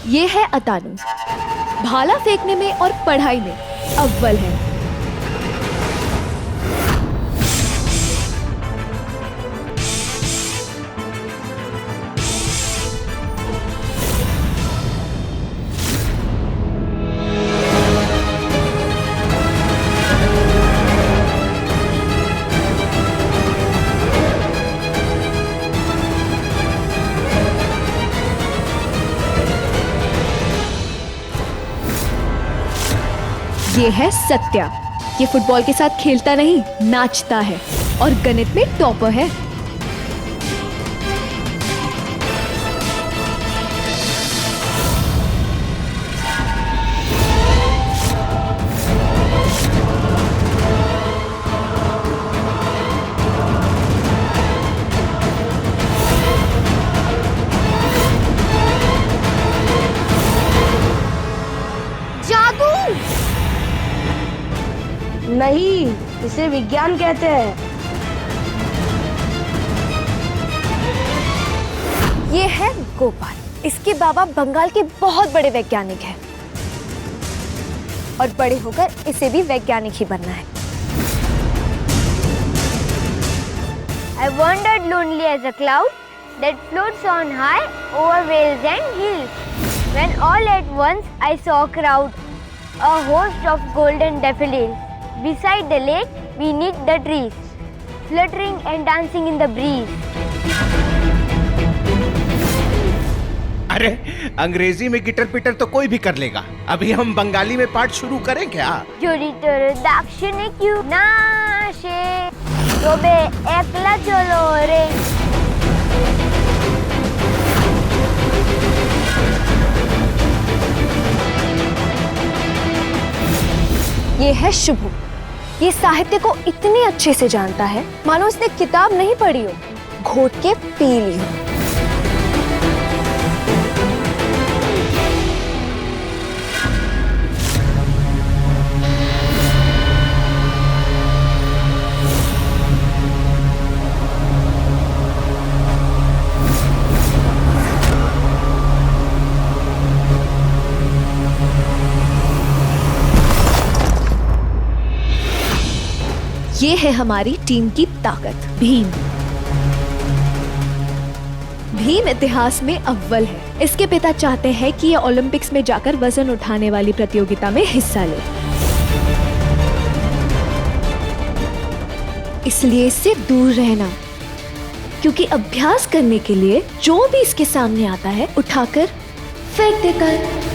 ये है अतानु, भाला फेंकने में और पढ़ाई में अव्वल है। ये है सत्या। ये फुटबॉल के साथ खेलता नहीं, नाचता है और गणित में टॉपर है। नहीं, इसे विज्ञान कहते हैं। ये है गोपाल। इसके बाबा बंगाल के बहुत बड़े वैज्ञानिक हैं और बड़े होकर इसे भी वैज्ञानिक ही बनना है। I wandered lonely as a cloud that floats on high over vales and hills. When all at once I saw a crowd, a host of golden daffodils. Beside the lake, beneath the trees, fluttering and dancing in the breeze. अरे अंग्रेजी में गिटर पिटर तो कोई भी कर लेगा। अभी हम बंगाली में पाठ शुरू करें क्या? चोरितर दाक्षिणे क्यों नाशे तोबे एकला चलो रे। ये है शुभु। ये साहित्य को इतने अच्छे से जानता है मानो उसने किताब नहीं पढ़ी हो, घोट के पी ली हो। ये है हमारी टीम की ताकत, भीम। भीम इतिहास में अव्वल है। इसके पिता चाहते हैं कि ये ओलंपिक्स में जाकर वजन उठाने वाली प्रतियोगिता में हिस्सा ले, इसलिए इससे दूर रहना, क्योंकि अभ्यास करने के लिए जो भी इसके सामने आता है उठाकर फेंक देकर।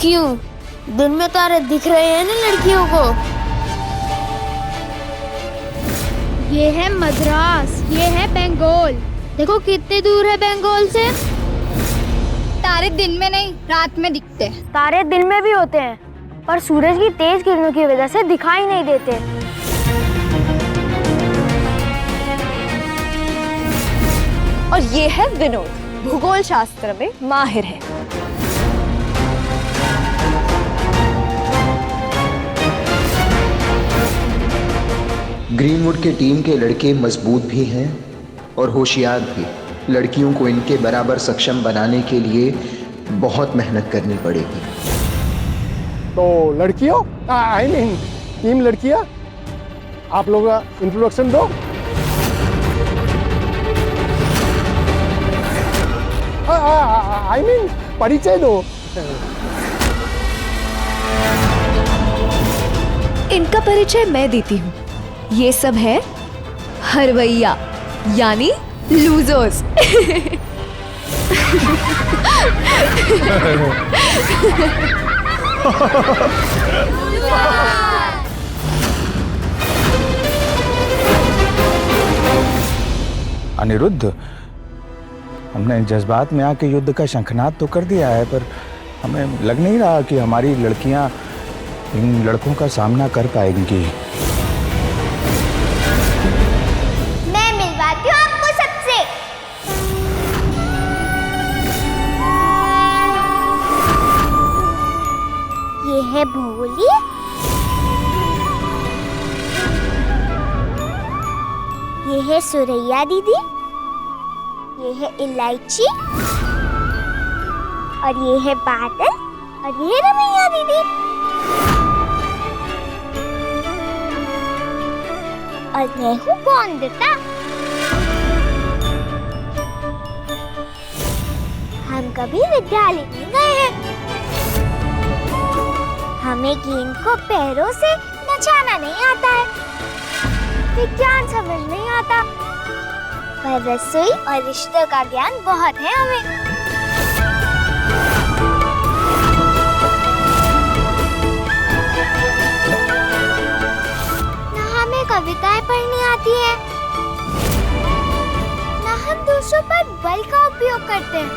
क्यों? दिन में तारे दिख रहे हैं ना लड़कियों को। ये है मद्रास, ये है बंगाल। देखो कितनी दूर है बंगाल से। तारे दिन में नहीं, रात में दिखते हैं। तारे दिन में भी होते हैं, पर सूरज की तेज किरणों की वजह से दिखाई नहीं देते। और ये है विनोद, भूगोल शास्त्र में माहिर है। ग्रीनवुड के टीम के लड़के मजबूत भी हैं और होशियार भी। लड़कियों को इनके बराबर सक्षम बनाने के लिए बहुत मेहनत करनी पड़ेगी। तो लड़कियों, आई मीन टीम लड़कियां, आप लोग इंट्रोडक्शन दो। आई मीन परिचय दो। इनका परिचय मैं देती हूँ। ये सब है हरवैया, यानी लूजर्स। अनिरुद्ध, हमने जज्बात में आके युद्ध का शंखनाद तो कर दिया है, पर हमें लग नहीं रहा कि हमारी लड़कियां इन लड़कों का सामना कर पाएंगी। मैं मिलवाती हूँ आपको सबसे। ये है भोली, ये है सुरैया दीदी, ये है इलायची, और ये है बादल, और ये है रमैया दीदी। और मैं हूँ बोंदता। हम कभी विद्यालय नहीं गए हैं। हमें गेंद को पैरों से नचाना नहीं आता है, विज्ञान समझ नहीं आता, पर रसोई और रिश्तों का ज्ञान बहुत है हमें। ना हमें कविताएं पढ़नी आती है, ना हम दूसरों पर बल का उपयोग करते हैं,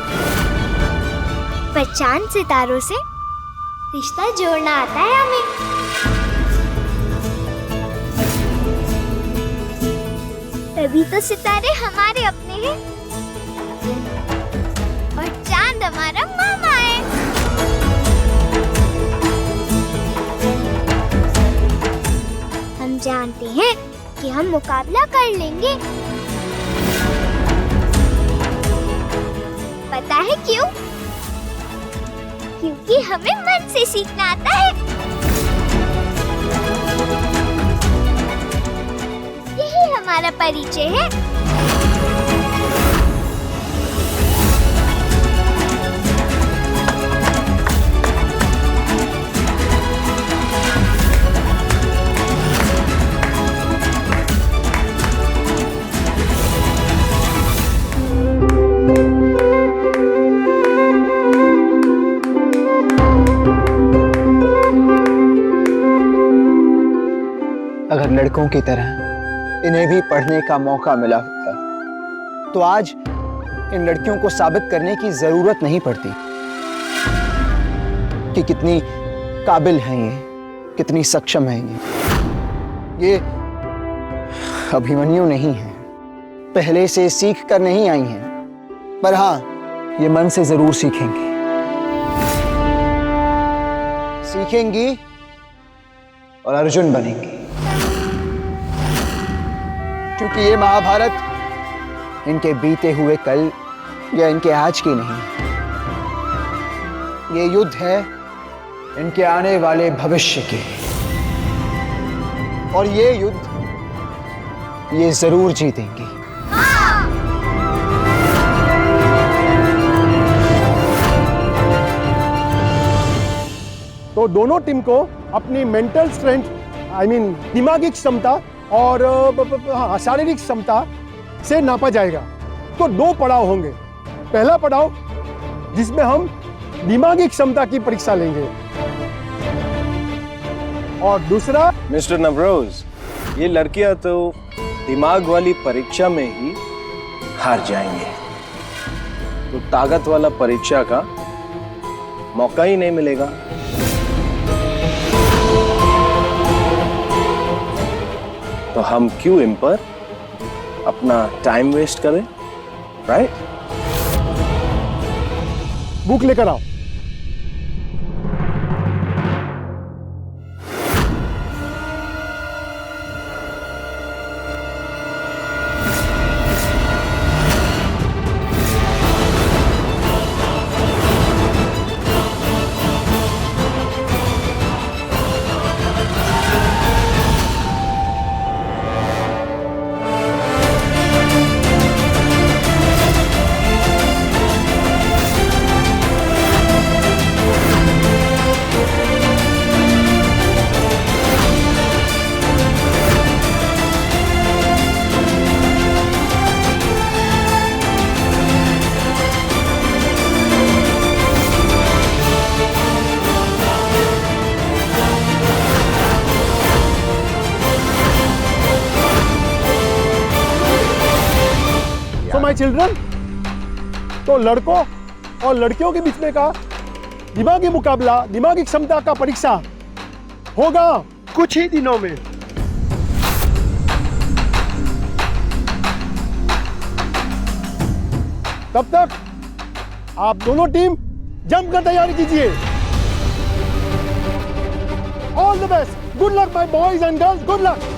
पर चांद सितारों से रिश्ता जोड़ना आता है हमें। तभी तो सितारे हमारे अपने हैं और चांद हमारा मामा है। हम जानते हैं कि हम मुकाबला कर लेंगे। पता है क्यों? क्योंकि हमें मन से सीखना आता है। यही हमारा परिचय है। अगर लड़कों की तरह इन्हें भी पढ़ने का मौका मिला होता तो आज इन लड़कियों को साबित करने की जरूरत नहीं पड़ती कि कितनी काबिल हैं ये, कितनी सक्षम हैं ये अभिमन्यु नहीं है, पहले से सीख कर नहीं आई हैं, पर हाँ ये मन से जरूर सीखेंगी और अर्जुन बनेंगी, क्योंकि ये महाभारत इनके बीते हुए कल या इनके आज की नहीं, ये युद्ध है इनके आने वाले भविष्य के, और ये युद्ध ये जरूर जीतेंगी। तो दोनों टीम को अपनी मेंटल स्ट्रेंथ, दिमागी क्षमता और शारीरिक क्षमता से नापा जाएगा। तो दो पड़ाव होंगे। पहला पड़ाव जिसमें हम दिमागी क्षमता की परीक्षा लेंगे, और दूसरा मिस्टर नवरोज, ये लड़कियां तो दिमाग वाली परीक्षा में ही हार जाएंगे, तो ताकत वाला परीक्षा का मौका ही नहीं मिलेगा। तो हम क्यों इन पर अपना टाइम वेस्ट करें, राइट? बुक लेकर आओ। माय चिल्ड्रन, तो लड़कों और लड़कियों के बीच में का दिमागी मुकाबला, दिमागी क्षमता का परीक्षा होगा कुछ ही दिनों में। तब तक आप दोनों टीम जमकर तैयारी कीजिए। All the best, good luck my boys and girls, good luck.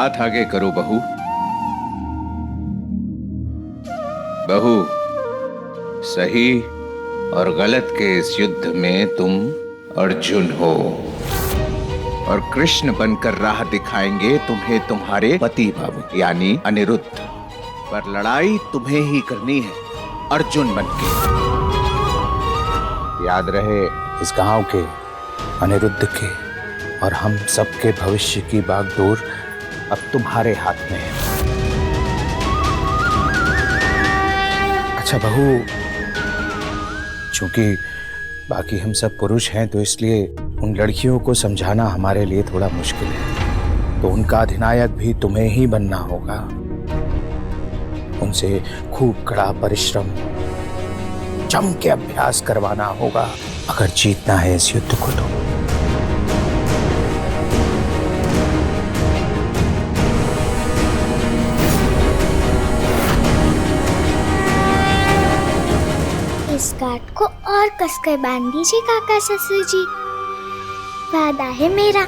हाथ आगे करो बहू। बहू, सही और गलत के इस युद्ध में तुम अर्जुन हो और कृष्ण बनकर राह दिखाएंगे तुम्हें तुम्हारे पति बाबू यानी अनिरुद्ध। पर लड़ाई तुम्हें ही करनी है अर्जुन बनके। याद रहे, इस गांव के, अनिरुद्ध के और हम सबके भविष्य की बागडोर अब तुम्हारे हाथ में है। अच्छा बहू, चूंकि बाकी हम सब पुरुष हैं तो इसलिए उन लड़कियों को समझाना हमारे लिए थोड़ा मुश्किल है, तो उनका अधिनायक भी तुम्हें ही बनना होगा। उनसे खूब कड़ा परिश्रम, जम के अभ्यास करवाना होगा अगर जीतना है इस युद्ध को। तो इस गांठ को और कसकर बांध दीजिए काका ससुर जी। वादा है मेरा,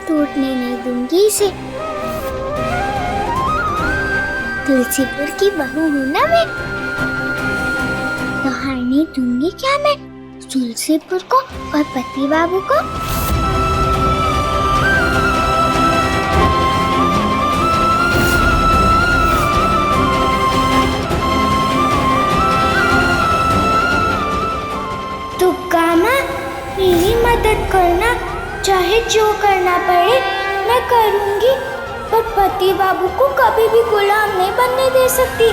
टूटने नहीं दूंगी इसे। तुलसीपुर की बहू हूँ ना मैं, तो हारने दूंगी क्या मैं तुलसीपुर को और पति बाबू को। तो कामा, मेरी मदद करना, चाहे जो करना पड़े मैं करूंगी, पर पति बाबू को कभी भी गुलाम नहीं बनने दे सकती।